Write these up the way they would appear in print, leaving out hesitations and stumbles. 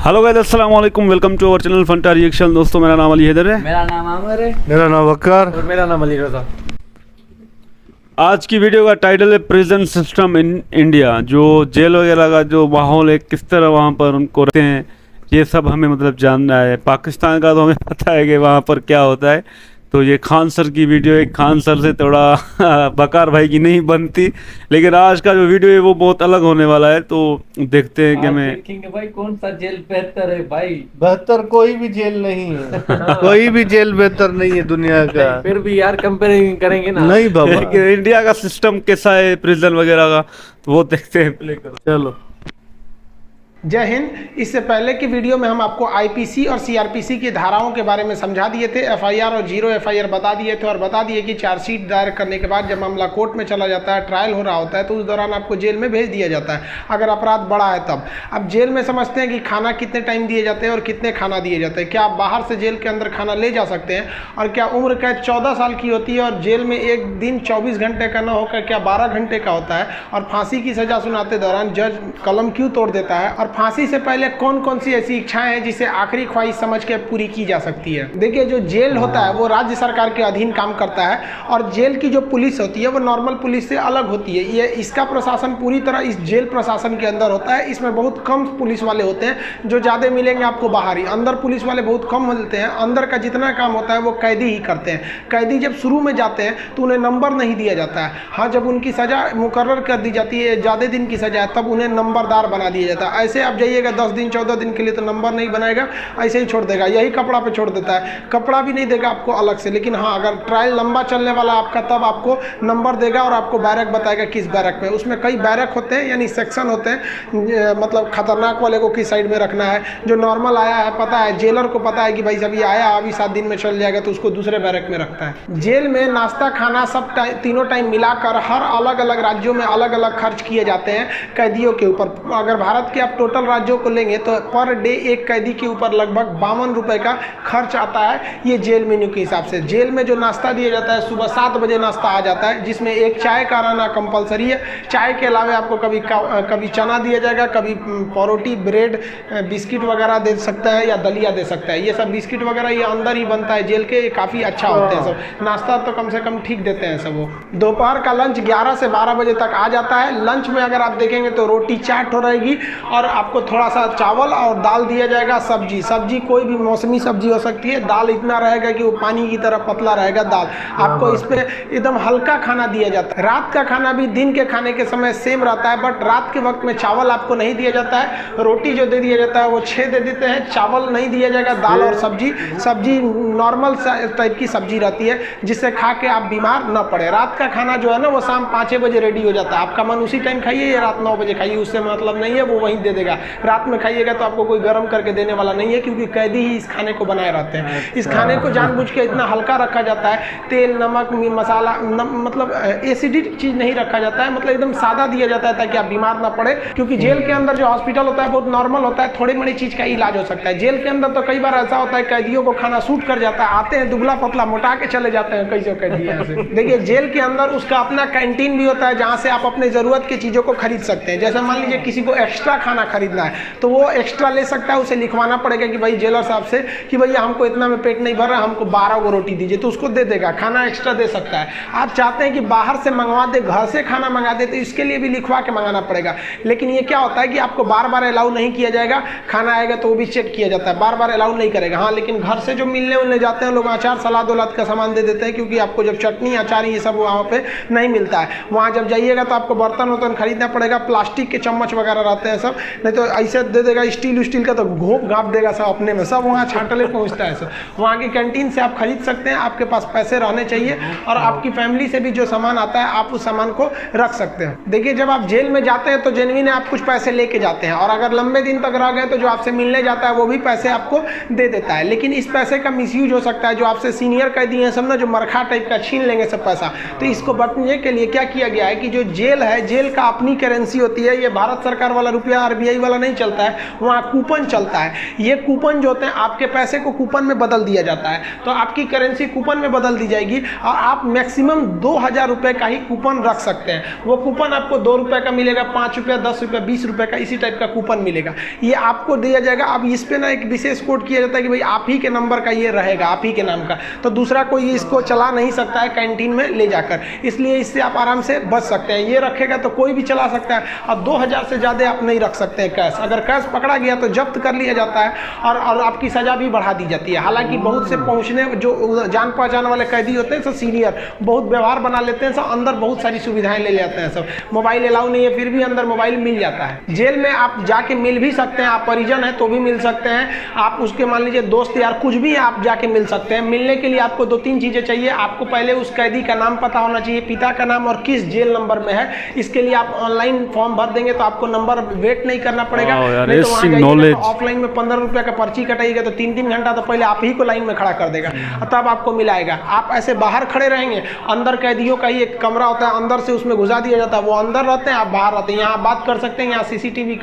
Hello guys, अस्सलाम वालेकुम। Welcome to our channel Fanta Reaction. दोस्तों, मेरा नाम अली हैदर है। मेरा नाम आमिर है। मेरा नाम वक्कार और मेरा नाम अली रजा। आज की वीडियो का टाइटल है प्रिजन सिस्टम इन इंडिया। जो जेल वगैरह का जो माहौल है, किस तरह वहाँ पर उनको रखते हैं, ये सब हमें मतलब जानना है। पाकिस्तान का तो हमें पता है कि वहाँ पर क्या होता है। तो ये खान सर की वीडियो है। खान सर से थोड़ा बकार भाई की नहीं बनती, लेकिन आज का जो वीडियो है वो बहुत अलग होने वाला है। तो देखते हैं कि आज हमें देखेंगे भाई कौन सा जेल बेहतर है भाई। बेहतर कोई भी जेल नहीं है। कोई भी जेल बेहतर नहीं है दुनिया का। फिर भी यार कंपेयरिंग करेंगे ना। नहीं बाबा, कि इंडिया का सिस्टम कैसा है प्रिजन वगैरह का, वो देखते हैं। प्ले करो। चलो। जय हिंद। इससे पहले की वीडियो में हम आपको आईपीसी और सीआरपीसी की धाराओं के बारे में समझा दिए थे। एफआईआर और जीरो एफआईआर बता दिए थे और बता दिए कि चार्जशीट दायर करने के बाद जब मामला कोर्ट में चला जाता है, ट्रायल हो रहा होता है, तो उस दौरान आपको जेल में भेज दिया जाता है अगर अपराध बड़ा है तब। अब जेल में समझते हैं कि खाना कितने टाइम दिए जाते हैं और कितने खाना दिए जाते हैं। क्या आप बाहर से जेल के अंदर खाना ले जा सकते हैं? और क्या उम्र कैद 14 साल की होती है और जेल में एक दिन 24 घंटे का न होकर क्या 12 घंटे का होता है? और फांसी की सजा सुनाते दौरान जज कलम क्यों तोड़ देता है? और फांसी से पहले कौन कौन सी ऐसी इच्छाएं हैं जिसे आखिरी ख्वाहिश समझ के पूरी की जा सकती है? देखिए, जो जेल होता है वो राज्य सरकार के अधीन काम करता है और जेल की जो पुलिस होती है वो नॉर्मल पुलिस से अलग होती है। ये इसका प्रशासन पूरी तरह इस जेल प्रशासन के अंदर होता है। इसमें बहुत कम पुलिस वाले होते हैं, जो ज़्यादा मिलेंगे आपको बाहर ही। अंदर पुलिस वाले बहुत कम मिलते हैं। अंदर का जितना काम होता है वो कैदी ही करते हैं। कैदी जब शुरू में जाते हैं तो उन्हें नंबर नहीं दिया जाता है। हाँ, जब उनकी सज़ा मुकर्रर कर दी जाती है, ज़्यादा दिन की सज़ा है, तब उन्हें नंबरदार बना दिया जाता है। ऐसे आप जाइएगा 10 दिन 14 दिन के लिए तो नंबर नहीं बनाएगा, ऐसे ही छोड़ देगा। यही कपड़ा पे छोड़ देता है, कपड़ा भी नहीं देगा आपको अलग से। लेकिन हाँ, अगर ट्रायल लंबा चलने वाला आपका, तब आपको नंबर देगा और आपको बैरक बताएगा किस बैरक में। उसमें कई बैरक होते हैं, यानी सेक्शन होते हैं। मतलब खतरनाक वाले को किस साइड में रखना है। जो नॉर्मल आया है पता है, जेलर को पता है कि भाई जब ये आया अभी 7 दिन में चल जाएगा, तो उसको दूसरे बैरक में रखता है। जेल में नाश्ता खाना सब तीनों टाइम मिलाकर हर अलग अलग राज्यों में अलग अलग खर्च किए जाते हैं कैदियों के ऊपर। अगर भारत के आप टोटल राज्यों को लेंगे तो पर डे एक कैदी के ऊपर लगभग 52 रुपए का खर्च आता है, ये जेल मेन्यू के हिसाब से। जेल में जो नाश्ता दिया जाता है, सुबह 7 बजे नाश्ता आ जाता है, जिसमें एक चाय का रहना कंपलसरी है। चाय के अलावा आपको कभी चना दिया जाएगा, कभी परोटी, ब्रेड, बिस्किट वगैरह दे सकता है या दलिया दे सकता है। ये सब बिस्किट वगैरह ये अंदर ही बनता है जेल के, काफ़ी अच्छा होते हैं सब। नाश्ता तो कम से कम ठीक देते हैं सब वो। दोपहर का लंच 11 से 12 बजे तक आ जाता है। लंच में अगर आप देखेंगे तो रोटी चाट हो रहेगी और आपको थोड़ा सा चावल और दाल दिया जाएगा। सब्जी कोई भी मौसमी सब्जी हो सकती है। दाल इतना रहेगा कि वो पानी की तरह पतला रहेगा दाल। आपको इस पे एकदम हल्का खाना दिया जाता है। रात का खाना भी दिन के खाने के समय सेम रहता है, बट रात के वक्त में चावल आपको नहीं दिया जाता है। रोटी जो दे दिया जाता है वो 6 दे देते हैं, चावल नहीं दिया जाएगा। दाल और सब्जी नॉर्मल टाइप की सब्जी रहती है, जिससे खा के आप बीमार न पड़े। रात का खाना जो है ना वो शाम 5 बजे रेडी हो जाता है। आपका मन उसी टाइम खाइए या रात 9 बजे खाइए, उससे मतलब नहीं है, वो वहीं दे देगा। रात में खाइएगा तो आपको कोई गर्म करके देने वाला नहीं है, क्योंकि कैदी ही इस खाने को बनाए रहते हैं। इस खाने को जानबूझ के इतना हल्का रखा जाता है। तेल, नमक, मसाला मतलब एसिडिक चीज नहीं रखा जाता है, मतलब एकदम सादा दिया जाता है ताकि आप बीमार ना पड़े। क्योंकि जेल के अंदर जो हॉस्पिटल होता है बहुत नॉर्मल होता है, थोड़ी बड़ी चीज का इलाज हो सकता है। जेल के अंदर तो कई बार ऐसा होता है कैदियों को खाना सूट कर जाता है, आते हैं दुबला पतला मोटा के चले जाते हैं कैसे कैदी यहाँ से। देखिए, जेल के अंदर उसका अपना कैंटीन भी होता है, जहाँ से आप अपने जरूरत की चीजों को खरीद सकते हैं। जैसे मान लीजिए किसी को एक्स्ट्रा खाना खरीदना है तो वो एक्स्ट्रा ले सकता है। उसे लिखवाना पड़ेगा कि भाई जेलर साहब से कि भैया हमको इतना में पेट नहीं भर रहा, हमको 12 को रोटी दीजिए, तो उसको दे देगा, खाना एक्स्ट्रा दे सकता है। आप चाहते हैं कि बाहर से मंगवा दे, घर से खाना मंगा दे, तो इसके लिए भी लिखवा के मंगाना पड़ेगा। लेकिन ये क्या होता है कि आपको बार बार अलाउ नहीं किया जाएगा। खाना आएगा तो वो भी चेक किया जाता है, बार बार अलाउ नहीं करेगा। हाँ, लेकिन घर से जो मिलने उलने जाते हैं लोग, अचार सलाद वलाद का सामान दे देते हैं, क्योंकि आपको जब चटनी अचार ये सब वहाँ पे नहीं मिलता है। वहाँ जब जाइएगा तो आपको बर्तन वर्तन खरीदना पड़ेगा, प्लास्टिक के चम्मच वगैरह रहते हैं सब, नहीं तो ऐसे दे देगा स्टील का, तो घोप घाप देगा सब अपने में, सब वहाँ छाटले पहुँचता है सब। वहाँ की कैंटीन से आप खरीद सकते हैं। आपके पास पैसे रहने चाहिए और आपकी फैमिली से भी जो सामान आता है आप उस सामान को रख सकते हैं। देखिए, जब आप जेल में जाते हैं तो जेन्युइन आप कुछ पैसे लेके जाते हैं, और अगर लंबे दिन तक रह गए तो जो आपसे मिलने जाता है वो भी पैसे आपको दे देता है। लेकिन इस पैसे का मिसयूज हो सकता है। जो आपसे सीनियर कैदी हैं सब ना, जो मरखा टाइप का छीन लेंगे सब पैसा। तो इसको बचने के लिए क्या किया गया है कि जो जेल है, जेल का अपनी करेंसी होती है। ये भारत सरकार वाला रुपया RBI एफआईआई वाला नहीं चलता है, वहाँ कूपन चलता है। ये कूपन जो होते हैं आपके पैसे को कूपन में बदल दिया जाता है, तो आपकी करेंसी कूपन में बदल दी जाएगी और आप मैक्सिमम 2000 रुपये का ही कूपन रख सकते हैं। वो कूपन आपको 2 रुपये का मिलेगा, 5 रुपये, 10 रुपये, 20 रुपये का इसी टाइप का कूपन मिलेगा, ये आपको दिया जाएगा। अब इस पे ना एक विशेष कोड किया जाता है कि भाई आप ही के नंबर का ये रहेगा, आप ही के नाम का, तो दूसरा कोई इसको चला नहीं सकता है कैंटीन में ले जाकर, इसलिए इससे आप आराम से बच सकते हैं। ये रखेगा तो कोई भी चला सकता है। अब 2000 से ज़्यादा आप नहीं रख सकते हैं कैश, अगर कैश पकड़ा गया तो जब्त कर लिया जाता है और आपकी सज़ा भी बढ़ा दी जाती है। हालांकि बहुत से पहुंचने जो जान पहचान वाले कैदी होते हैं सब सीनियर, बहुत व्यवहार बना लेते हैं, सब अंदर बहुत सारी सुविधाएं ले जाते हैं। सब मोबाइल अलाउ नहीं है, फिर भी अंदर मोबाइल मिल जाता है। जेल में आप जाके मिल भी सकते हैं, आप परिजन हैं तो भी मिल सकते हैं, आप उसके मान लीजिए दोस्त यार कुछ भी आप जाके मिल सकते हैं। मिलने के लिए आपको 2-3 चीज़ें चाहिए। आपको पहले उस कैदी का नाम पता होना चाहिए, पिता का नाम और किस जेल नंबर में है। इसके लिए आप ऑनलाइन फॉर्म भर देंगे तो आपको नंबर वेट नहीं करना पड़ेगा, नहीं तो वहाँ जाइए ऑफलाइन में 15 रुपये का पर्ची कटाइएगा तो 3-3 घंटा तो पहले आप ही को लाइन में खड़ा कर देगा, तब आपको मिलाएगा। आप ऐसे बाहर खड़े रहेंगे, अंदर कैदियों का ही एक कमरा होता है, अंदर से उसमें घुसा दिया जाता है, वो अंदर रहते हैं, आप बाहर रहते हैं। यहाँ बात कर सकते हैं, यहाँ सीसीटीवी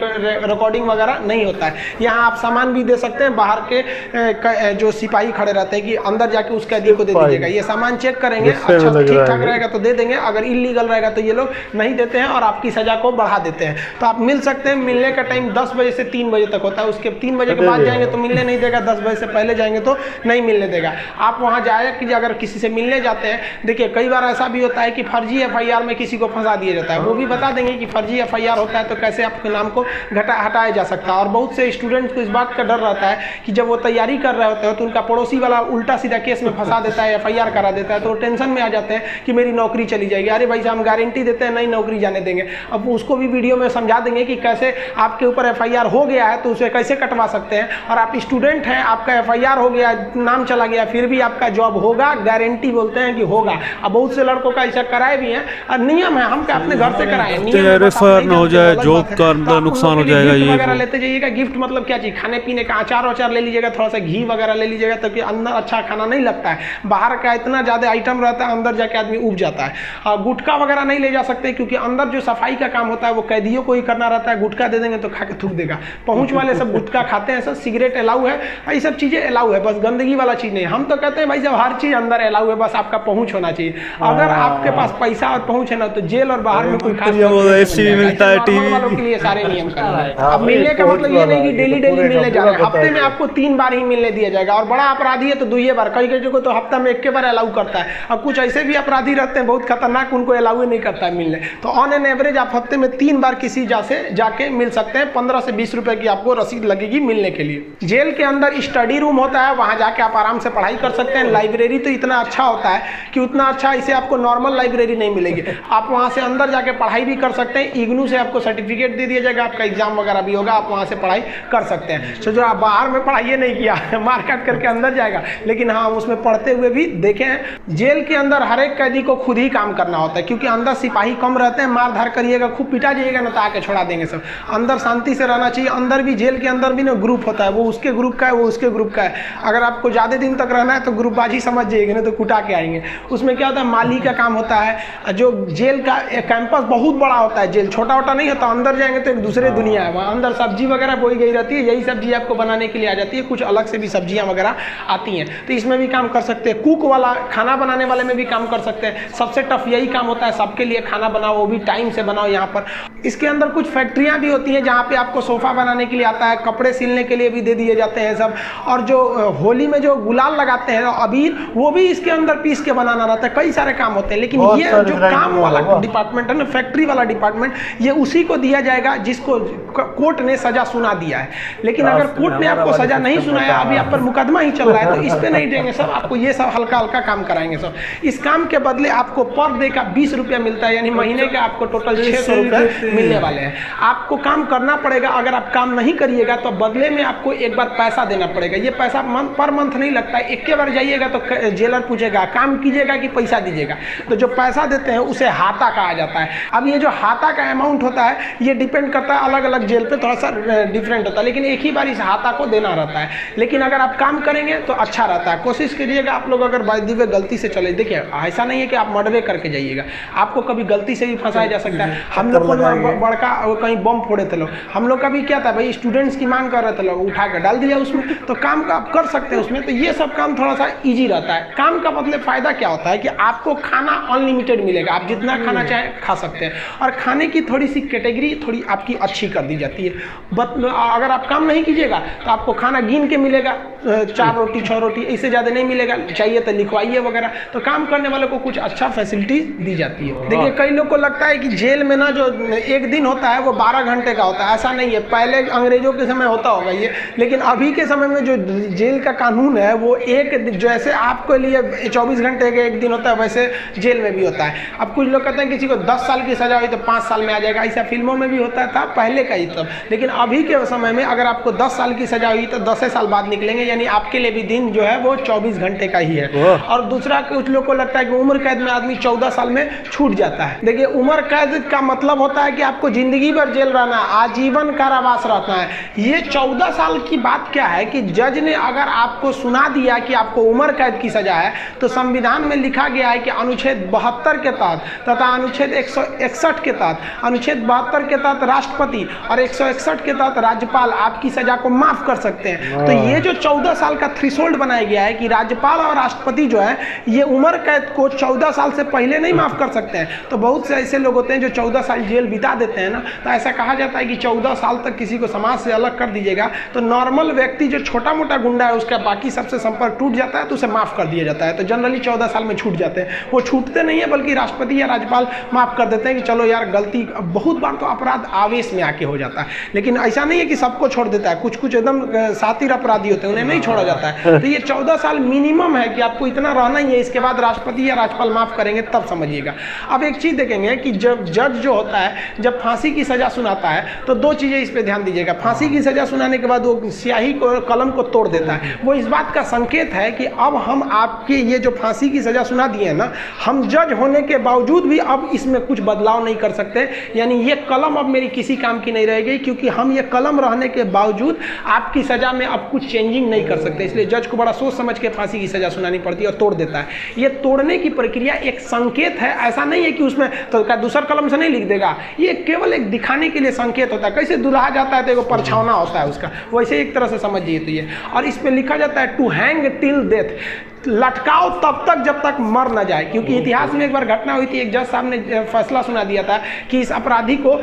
रिकॉर्डिंग वगैरह नहीं होता है। यहाँ आप सामान भी दे सकते हैं, बाहर के जो सिपाही खड़े रहते हैं कि अंदर जाके उस कैदी को दे दीजिएगा, ये सामान चेक करेंगे, अच्छा ठीक ठाक रहेगा तो दे देंगे, अगर इलीगल रहेगा तो ये लोग नहीं देते हैं और आपकी सजा को बढ़ा देते हैं। तो आप मिल सकते हैं। मिलने का टाइम 10 बजे से 3 बजे तक होता है, उसके 3 बजे के बाद जाएंगे तो मिलने नहीं देगा, 10 बजे से पहले जाएंगे तो नहीं मिलने देगा। आप वहाँ जाए कि अगर किसी से मिलने जाते हैं, देखिए कई बार ऐसा भी होता है कि फर्जी एफआईआर में किसी को फंसा दिया जाता है, वो भी बता देंगे कि फर्जी एफआईआर होता है तो कैसे आपके नाम को हटाया जा सकता है। और बहुत से स्टूडेंट्स को इस बात का डर रहता है कि जब वो तैयारी कर रहे होते हैं तो उनका पड़ोसी वाला उल्टा सीधा केस में फंसा देता है, एफआईआर करा देता है, तो टेंशन में आ जाते हैं कि मेरी नौकरी चली जाएगी। अरे भाई हम गारंटी देते हैं नहीं नौकरी जाने देंगे। अब उसको भी वीडियो में समझा देंगे कि कैसे आपके ऊपर एफआईआर हो गया है तो उसे कैसे कटवा सकते हैं, और आप स्टूडेंट हैं, आपका एफआईआर हो गया, नाम चला गया, फिर भी आपका जॉब होगा, गारंटी बोलते हैं कि होगा। अब बहुत से लड़कों का ऐसा कराए भी हैं, और नियम है, हम अपने घर से कराए, रेफर न हो जाए, जॉब का नुकसान हो जाएगा। ये वगैरह लेते जाइएगा। गिफ्ट मतलब क्या चीज, खाने पीने का अचार ले लीजिएगा, थोड़ा सा घी वगैरह ले लीजिएगा, ताकि अंदर अच्छा खाना नहीं लगता है। बाहर का इतना ज्यादा आइटम रहता है, अंदर जाके आदमी उब जाता है। गुटखा वगैरह नहीं ले जा सकते, क्योंकि अंदर जो सफाई का काम होता है वो कैदियों को ही करना रहता है। गुटखा दे देंगे तो खा के थूक देगा। पहुंच वाले सब गुटखा खाते हैं, सब सिगरेट अलाउ है, ये सब चीजें अलाउ है, बस गंदगी वाला चीज नहीं। हम तो कहते हैं भाई जब हर चीज अंदर अलाउ है, बस आपका पहुंच होना चाहिए। अगर आपके पास पैसा और पहुंच है ना, तो जेल और बाहर में कोई खास एसी भी मिलता है, टीवी वालों के लिए सारे नियम कर रहा है। अब मिलने का मतलब ये नहीं कि डेली मिलने जा रहे हैं, हफ्ते में आपको 3 बार ही मिलने दिया जाएगा। और बड़ा अपराधी है तो 2 बार, कई को तो हफ्ता में 1 बार अलाउ करता है। अब कुछ ऐसे भी अपराधी रहते हैं बहुत खतरनाक, उनको अलाउ नहीं करता है मिलने। तो ऑन एन एवरेज आप हफ्ते में 3 बार किसी से जाके मिल सकते हैं। 15 से 20 रुपए की आपको रसीद लगेगी मिलने के लिए। जेल के अंदर स्टडी रूम होता है, वहां जाके आप आराम से पढ़ाई कर सकते हैं। लाइब्रेरी तो इतना अच्छा होता है कि उतना अच्छा इसे आपको नॉर्मल लाइब्रेरी नहीं मिलेगी। आप वहां से अंदर जाके पढ़ाई भी कर सकते हैं। इग्नू से आपको सर्टिफिकेट दे दिया जाएगा, आपका एग्जाम वगैरह भी होगा, आप वहां से पढ़ाई कर सकते हैं। तो जो आप बाहर में पढ़ाई नहीं किया, मार काट करके अंदर जाएगा, लेकिन हाँ उसमें पढ़ते हुए भी देखे हैं। जेल के अंदर हर एक कैदी को खुद ही काम करना होता है, क्योंकि अंदर सिपाही कम रहते हैं। मार धार करिएगा, खूब पिटा जाइएगा ना तो आके छोड़ा देंगे सब। अंदर शांति से रहना चाहिए। अंदर भी जेल के अंदर भी ना ग्रुप होता है, वो उसके ग्रुप का है, वो उसके ग्रुप का है। अगर आपको ज़्यादा दिन तक रहना है तो ग्रुपबाजी समझ जाइएगा, ना तो कुटा के आएंगे। उसमें क्या होता है, माली का काम होता है। जो जेल का कैंपस बहुत बड़ा होता है, जेल छोटा छोटा नहीं होता। अंदर जाएंगे तो एक दूसरे दुनिया है, वहाँ अंदर सब्जी वगैरह बोई गई रहती है, यही सब्जी आपको बनाने के लिए आ जाती है। कुछ अलग से भी सब्जियाँ वगैरह आती हैं, तो इसमें भी काम कर सकते हैं। कुक वाला, खाना बनाने वाले में भी काम कर सकते हैं। सबसे टफ यही काम होता है, सबके लिए खाना बनाओ, वो भी टाइम से बनाओ। यहाँ पर इसके अंदर कुछ फैक्ट्रियाँ भी होती हैं जहाँ पे आपको सोफा बनाने के लिए आता है, कपड़े सिलने के लिए भी दे दिए जाते हैं सब। और जो होली में जो गुलाल लगाते हैं अबीर, वो भी इसके अंदर पीस के बनाना रहता है। कई सारे काम होते हैं, लेकिन ये जो काम वाला डिपार्टमेंट है ना, फैक्ट्री वाला डिपार्टमेंट, ये उसी को दिया जाएगा जिसको कोर्ट ने सजा सुना दिया है। लेकिन अगर कोर्ट ने आपको सजा नहीं सुनाया, अभी आप पर मुकदमा ही चल रहा है, तो इस पे नहीं देंगे सब, आपको ये सब हल्का हल्का काम कराएंगे सब। इस काम के बदले आपको पर डे का 20 रुपया मिलता है, यानी महीने का आपको टोटल 600 रुपये मिलने वाले हैं। आपको काम करना पड़ेगा। अगर आप काम नहीं करिएगा तो बदले में आपको एक बार पैसा देना पड़ेगा। ये पैसा पर मंथ नहीं लगता है, 1 बार जाइएगा तो जेलर पूछेगा काम कीजिएगा कि पैसा दीजिएगा। तो जो पैसा देते हैं उसे हाता कहा जाता है। अब ये जो हाता का अमाउंट होता है, ये डिपेंड करता है अलग अलग जेल पे, थोड़ा सा डिफरेंट होता है, लेकिन एक ही बार इस हाता को देना रहता है। लेकिन अगर आप काम करेंगे तो अच्छा रहता है। कोशिश करिएगा आप लोग, अगर बाय द वे गलती से चले, देखिए ऐसा नहीं है कि आप मर्डर करके जाइएगा, आपको कभी गलती से भी फंसाया जा सकता है। हम लोग बड़का कहीं बम फोड़े थे थे लोग। हम लोग का भी क्या था भाई, स्टूडेंट्स की मांग कर रहे थे लोग, उठा कर डाल दिया उसमें, तो काम का आप कर सकते हैं उसमें। तो ये सब काम थोड़ा सा ईजी रहता है। काम का मतलब फ़ायदा क्या होता है कि आपको खाना अनलिमिटेड मिलेगा, आप जितना खाना चाहें खा सकते हैं, और खाने की थोड़ी सी कैटेगरी थोड़ी आपकी अच्छी कर दी जाती है। अगर आप काम नहीं कीजिएगा तो आपको खाना गिन के मिलेगा, 4 रोटी 6 रोटी, इससे ज़्यादा नहीं मिलेगा, चाहिए तो लिखवाइए वगैरह। तो काम करने वालों को कुछ अच्छा फैसिलिटीज दी जाती है। देखिए कई लोग को लगता है कि जेल में ना जो एक दिन होता है वो 12 घंटे का होता है, ऐसा नहीं है। पहले अंग्रेजों के समय होता होगा ये, लेकिन अभी के समय में जो जेल का कानून है वो जैसे आपके लिए 24 घंटे का एक दिन होता है, वैसे जेल में भी होता है। अब कुछ लोग कहते हैं किसी को 10 साल की सजा हुई तो 5 साल में आ जाएगा, ऐसा फिल्मों में भी होता था पहले का ही तब। लेकिन अभी के समय में अगर आपको 10 साल की सजा हुई तो 10 साल बाद निकलेंगे, यानी आपके लिए भी दिन जो है वो 24 घंटे का ही है। और दूसरा कुछ लोग को लगता है कि उम्र कैद में आदमी 14 साल में छूट जाता है। देखिए उम्र कैद का मतलब होता है कि आपको जिंदगी भर जेल रहना, आजीवन कारावास रहना है। ये 14 साल की बात क्या है कि जज ने अगर आपको सुना दिया कि आपको उम्र कैद की सजा है, तो संविधान में लिखा गया है कि अनुच्छेद 72 के तहत तथा अनुच्छेद 161 के तहत, अनुच्छेद 72 के तहत राष्ट्रपति और 161 के तहत राज्यपाल आपकी सजा को माफ कर सकते हैं। तो ये जो 14 साल का थ्रेशोल्ड बनाया गया है कि राज्यपाल और राष्ट्रपति जो है ये उम्र कैद को 14 साल से पहले नहीं माफ कर सकते हैं। तो बहुत से ऐसे लोग होते हैं जो 14 साल जेल बिता देते हैं ना, तो ऐसा कहा जाता है कि 14 साल तक किसी को समाज से अलग कर दीजिएगा तो नॉर्मल व्यक्ति जो छोटा मोटा गुंडा है उसका बाकी सबसे संपर्क टूट जाता है, तो उसे माफ कर दिया जाता है। तो जनरली 14 साल में छूट जाते हैं। वो छूटते नहीं है बल्कि राष्ट्रपति या राज्यपाल माफ कर देते हैं कि चलो यार गलती। बहुत बार तो अपराध आवेश में आके हो जाता है, लेकिन ऐसा नहीं है कि सबको छोड़ देता है। कुछ कुछ एकदम सातिर अपराधी होते हैं, उन्हें नहीं छोड़ा जाता है। तो ये 14 साल मिनिमम है कि आपको इतना रहना ही है, इसके बाद राष्ट्रपति या राज्यपाल माफ करेंगे तब समझिएगा। अब एक चीज देखेंगे कि जब जज जो होता है जब फांसी की सजा सुनाता है तो 2 चीजें इस पे ध्यान दीजिएगा। फांसी की सजा सुनाने के बाद वो स्याही को कलम को तोड़ देता है, वो इस बात का संकेत है कि अब हम आपके ये जो फांसी की सजा सुना दिए हैं ना, हम जज होने के बावजूद भी अब इसमें कुछ बदलाव नहीं कर सकते, यानी ये कलम अब मेरी किसी काम की नहीं रहेगी, क्योंकि हम ये कलम रहने के बावजूद आपकी सजा में अब कुछ चेंजिंग नहीं कर सकते। इसलिए जज को बड़ा सोच समझ के फांसी की सजा सुनानी पड़ती है और तोड़ देता है। ये तोड़ने की प्रक्रिया एक संकेत है, ऐसा नहीं है कि उसमें तो दूसर कलम से नहीं लिख देगा, ये केवल एक दिखाने के लिए संकेत होता है। कैसे दुल्हा जाता है तो एक परछावना होता है उसका, वैसे एक तरह से समझिए। तो ये और इस पे लिखा जाता है टू हैंग टिल डेथ, लटकाओ तब तक जब तक मर न जाए। क्योंकि इतिहास में एक बार घटना हुई थी, एक जज साहब ने फैसला सुना दिया था कि इस अपराधी को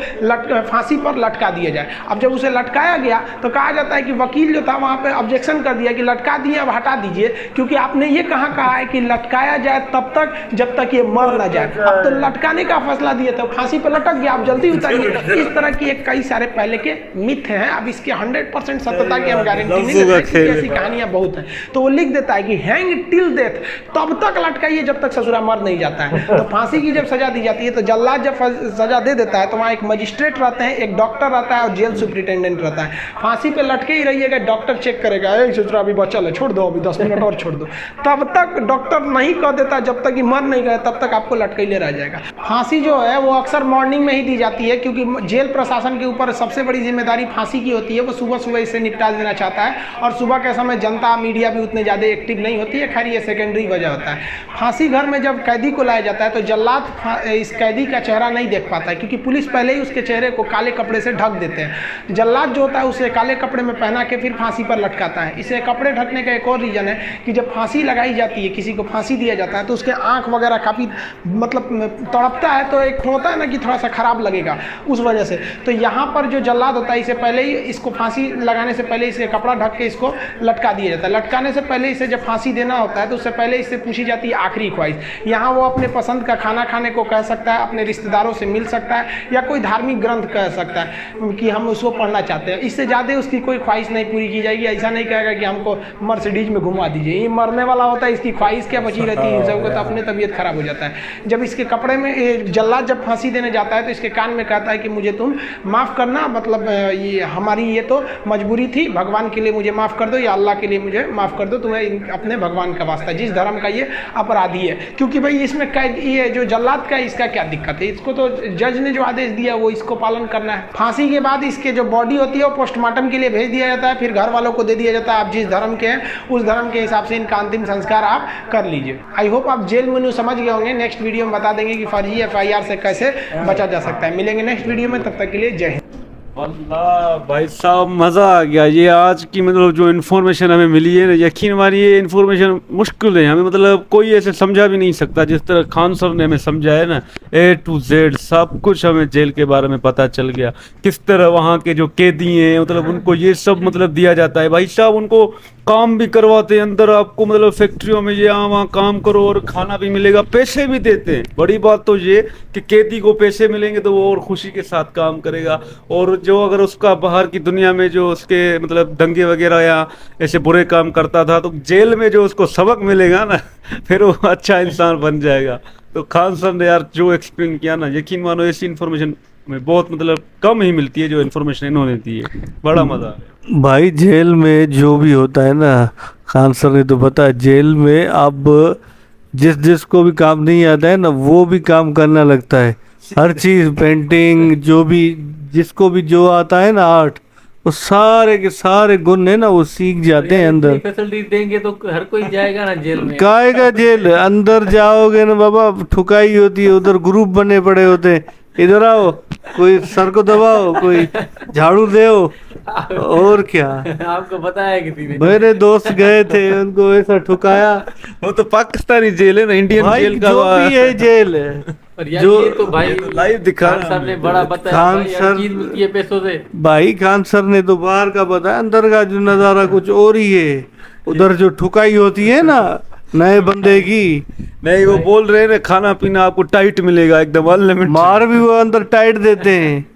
फांसी पर लटका दिया जाए। अब जब उसे लटकाया गया तो कहा जाता है कि वकील जो था वहाँ पे ऑब्जेक्शन कर दिया कि लटका दिए अब हटा दीजिए, क्योंकि आपने ये कहा है कि लटकाया जाए तब तक जब तक ये मर न जाए। अब तो लटकाने का फैसला दिया था, फांसी पर लटक गया, आप जल्दी उतारिए। इस तरह की एक कई सारे पहले के मिथ हैं। अब इसके 100% सत्यता की हम गारंटी नहीं देते, ऐसी कहानियां बहुत हैं। तो वो लिख देता है कि हैंग टिल डेथ, तब तक लटकाइए जब तक ससुरा मर नहीं जाता है। तो फांसी की जब सजा दी जाती है तो जल्लाद जब सजा दे देता है तो वहाँ एक मजिस्ट्रेट रहते हैं, एक डॉक्टर रहता है और जेल सुप्रिटेंडेंट रहता है। फांसी पे लटके ही रहिएगा, डॉक्टर चेक करेगा ससुरा अभी बचल है, छोड़ दो अभी 10 मिनट और छोड़ दो। तब तक डॉक्टर नहीं कह देता जब तक कि मर नहीं गए, तब तक आपको लटकैले रह जाएगा। फांसी जो है वो अक्सर मॉर्निंग में ही दी जाती है, क्योंकि जेल प्रशासन के ऊपर सबसे बड़ी जिम्मेदारी फांसी की होती है। वो सुबह सुबह इसे निपटा देना चाहता है, और सुबह के समय जनता मीडिया भी उतने ज़्यादा एक्टिव नहीं होती है। खैर ये सेकेंडरी वजह होता है। फांसी घर में जब कैदी को लाया जाता है तो जल्लाद इस कैदी का चेहरा नहीं देख पाता है, क्योंकि पुलिस पहले ही उसके चेहरे को काले कपड़े से ढक देते हैं। जल्लाद जो होता है उसे काले कपड़े में पहना के फिर फांसी पर लटकाता है। इसे कपड़े ढकने का एक और रीजन है कि जब फांसी लगाई जाती है, किसी को फांसी दिया जाता है, तो उसके आँख वगैरह काफ़ी मतलब तड़पता है, तो एक होता है ना कि थोड़ा सा खराब लगेगा उस वजह से। तो यहाँ पर जो जल्लाद होता है इसे पहले ही इसको फांसी लगाने से पहले इसे कपड़ा ढक के इसको लटका दिया जाता है। लटकाने से पहले इसे जब फांसी देना होता है तो उससे पहले इससे पूछी जाती है आखिरी ख्वाहिश। यहाँ वो अपने पसंद का खाना खाने को कह सकता है, अपने रिश्तेदारों से मिल सकता है, या कोई धार्मिक ग्रंथ कह सकता है कि हम उसको पढ़ना चाहते हैं। इससे ज़्यादा उसकी कोई ख्वाहिश नहीं पूरी की जाएगी। ऐसा नहीं कहेगा कि हमको मर्सिडीज में घुमा दीजिए, ये मरने वाला होता है, इसकी ख्वाहिश क्या बची रहती है, इन सबको तो अपने तबीयत खराब हो जाता है। जब इसके कपड़े में जल्लाद जब फांसी देने जाता है तो इसके कान में कहता है कि मुझे तुम माफ़ करना, मतलब ये हमारी ये तो मजबूरी थी, भगवान के लिए मुझे माफ़ कर दो या अल्लाह के लिए मुझे माफ़ कर दो, तुम्हें अपने भगवान का वास्ता, जिस धर्म का ये अपराधी है। क्योंकि भाई इसमें कैद ये जो जल्लाद का इसका क्या दिक्कत है, इसको तो जज ने जो आदेश दिया वो इसको पालन करना है। फांसी के बाद इसके जो बॉडी होती है वो पोस्टमार्टम के लिए भेज दिया जाता है, फिर घर वालों को दे दिया जाता है। आप जिस धर्म के हैं उस धर्म के हिसाब से इनका अंतिम संस्कार आप कर लीजिए। आई होप आप जेल मेन्यू समझ गए होंगे। नेक्स्ट वीडियो में बता देंगे कि फर्जी FIR से कैसे बचा जा सकता है। मिलेंगे नेक्स्ट वीडियो में, तब तक के लिए जय हिंद। अल्लाह भाई साहब मज़ा आ गया। ये आज की मतलब जो इन्फॉर्मेशन हमें मिली है ना, यकीन मानिए ये इन्फॉर्मेशन मुश्किल है, हमें मतलब कोई ऐसे समझा भी नहीं सकता जिस तरह खान सर ने हमें समझाया ना, A to Z सब कुछ हमें जेल के बारे में पता चल गया। किस तरह वहाँ के जो कैदी हैं मतलब उनको ये सब मतलब दिया जाता है भाई साहब, उनको काम भी करवाते हैं अंदर, आपको मतलब फैक्ट्रियों में ये वहाँ काम करो और खाना भी मिलेगा, पैसे भी देते हैं। बड़ी बात तो ये कि कैदी को पैसे मिलेंगे तो वो और खुशी के साथ काम करेगा, और जो अगर उसका बाहर की दुनिया में जो उसके मतलब दंगे वगैरह या ऐसे बुरे काम करता था, तो जेल में जो उसको सबक मिलेगा ना फिर वो अच्छा इंसान बन जाएगा। तो खान सर ने यार जो एक्सप्लेन किया ना, यकीन मानो ऐसी इन्फॉर्मेशन में बहुत मतलब कम ही मिलती है जो इन्फॉर्मेशन इन्होंने दी है। बड़ा मजा आया भाई जेल में जो भी होता है ना, खान सर ने तो बताया जेल में अब जिसको भी काम नहीं आता है ना वो भी काम करना लगता है। हर चीज पेंटिंग जो भी जिसको भी जो आता है ना आर्ट, वो सारे के सारे गुण है ना वो सीख जाते हैं अंदर। फैसिलिटी देंगे तो हर कोई जाएगा ना जेल में। काएगा जेल, अंदर जाओगे ना बाबा ठुकाई होती है, उधर ग्रुप बने पड़े होते हैं, इधर आओ कोई सर को दबाओ, कोई झाड़ू दो, और क्या। आपको बताया किसी ने? मेरे दोस्त गए थे, उनको ऐसा ठुकाया। वो तो पाकिस्तानी जेल है ना, इंडियन भाई जेल का जो भी है जेल है। और यार जो ये तो भाई लाइव दिखा खान सर ने बड़ा बताया खान भाई, यार सर- चीज मिलती है पैसों से। भाई खान सर ने तो बाहर का बताया, अंदर का जो नजारा कुछ और ही है। उधर जो ठुकाई होती है ना नए बंदे की, नहीं वो बोल रहे हैं ना खाना पीना आपको टाइट मिलेगा एकदम अनलिमिटेड। मार भी वो अंदर टाइट देते हैं।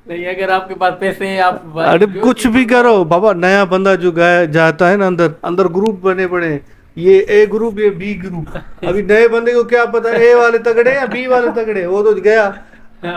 नहीं अगर आपके पास पैसे हैं आप अरे कुछ भी करो बाबा, नया बंदा जो गया जाता है ना अंदर, अंदर ग्रुप बने पड़े हैं, ये ए ग्रुप ये बी ग्रुप। अभी नए बंदे को क्या पता ए वाले तगड़े या बी वाले तगड़े, वो तो गया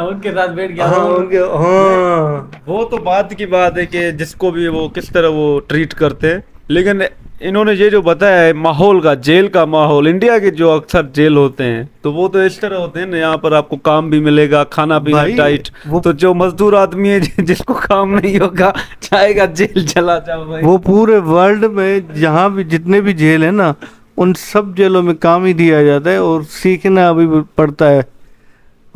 उनके साथ बैठ गया। हाँ उनके हाँ। वो तो बात की बात है कि जिसको भी वो किस तरह वो ट्रीट करते हैं, लेकिन इन्होंने ये जो बताया है माहौल का, जेल का माहौल, इंडिया के जो अक्सर जेल होते हैं तो वो तो इस तरह होते हैं ना, यहाँ पर आपको काम भी मिलेगा, खाना पीना भाई, टाइट। तो जो मजदूर आदमी है जिसको काम नहीं होगा जाएगा जेल, चला जाओ भाई। वो पूरे वर्ल्ड में जहाँ भी जितने भी जेल है ना, उन सब जेलों में काम ही दिया जाता है और सीखना अभी भी पड़ता है,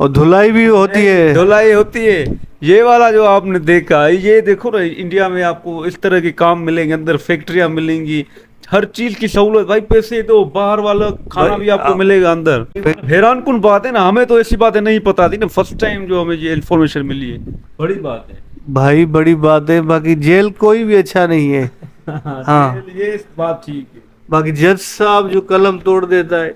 और धुलाई भी होती है। धुलाई होती है। ये वाला जो आपने देखा, ये देखो ना इंडिया में आपको इस तरह के काम मिलेंगे, अंदर फैक्ट्रियां मिलेंगी, हर चीज की सहूलत भाई, पैसे दो बाहर वाला खाना भाई, भी आपको मिलेगा अंदर। हैरान कुन बात है ना, हमें तो ऐसी बातें नहीं पता थी ना, फर्स्ट टाइम जो हमें ये इन्फॉर्मेशन मिली है, बड़ी बात है भाई बड़ी बात है। बाकी जेल कोई भी अच्छा नहीं है। हाँ। ये बात ठीक है। बाकी जज साहब जो कलम तोड़ देता है,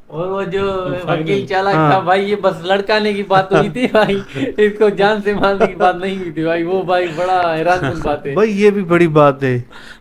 और वो जो वकील चालाक हाँ। था भाई, ये बस लड़काने की बात हुई थी भाई, इसको जान से मारने की बात नहीं हुई थी भाई। वो भाई बड़ा हैरान बात है भाई ये भी बड़ी बात है।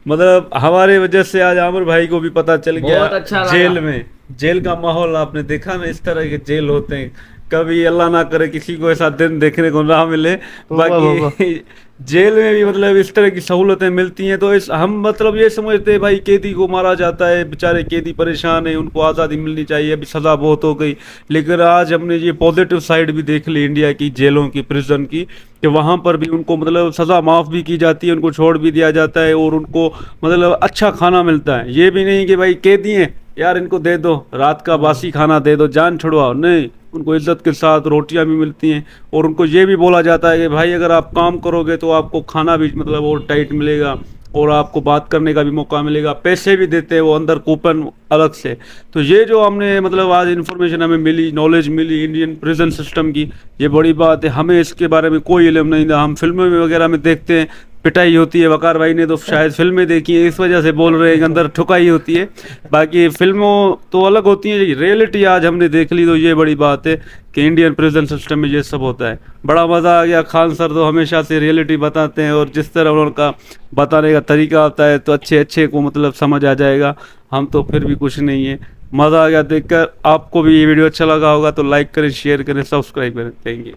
मतलब हमारे वजह से आज आमिर भाई को भी पता चल गया। बहुत अच्छा लगा। जेल में जेल का माहौल आपने देखा ना, इस तरह के जेल होते हैं, कभी अल्लाह ना करे किसी को ऐसा दिन देखने को ना मिले। बाकी जेल में भी मतलब इस तरह की सहूलतें मिलती हैं, तो इस हम मतलब ये समझते हैं भाई कैदी को मारा जाता है, बेचारे कैदी परेशान है, उनको आज़ादी मिलनी चाहिए, अभी सज़ा बहुत हो गई। लेकिन आज हमने ये पॉजिटिव साइड भी देख ली इंडिया की जेलों की, प्रिजन की, कि वहाँ पर भी उनको मतलब सज़ा माफ़ भी की जाती है, उनको छोड़ भी दिया जाता है, और उनको मतलब अच्छा खाना मिलता है। ये भी नहीं कि भाई कैदी हैं यार इनको दे दो रात का बासी खाना दे दो, जान छुड़वाओ, नहीं, उनको इज्जत के साथ रोटियां भी मिलती हैं, और उनको ये भी बोला जाता है कि भाई अगर आप काम करोगे तो आपको खाना भी मतलब और टाइट मिलेगा, और आपको बात करने का भी मौका मिलेगा, पैसे भी देते हैं वो अंदर कूपन अलग से। तो ये जो हमने मतलब आज इन्फॉर्मेशन हमें मिली, नॉलेज मिली इंडियन प्रिजन सिस्टम की, ये बड़ी बात है। हमें इसके बारे में कोई इल्म नहीं था, हम फिल्मों में वगैरह में देखते हैं पिटाई होती है, वकार भाई ने तो शायद फिल्में देखी है इस वजह से बोल रहे हैं कि अंदर ठुकाई होती है। बाकी फिल्मों तो अलग होती हैं, रियलिटी आज हमने देख ली, तो ये बड़ी बात है कि इंडियन प्रिजन सिस्टम में ये सब होता है। बड़ा मज़ा आ गया। खान सर तो हमेशा से रियलिटी बताते हैं, और जिस तरह उनका बताने का तरीका होता है तो अच्छे अच्छे को मतलब समझ आ जाएगा। हम तो फिर भी कुछ नहीं है, मज़ा आ गया देखकर। आपको भी ये वीडियो अच्छा लगा होगा तो लाइक करें, शेयर करें, सब्सक्राइब करें। Thank you.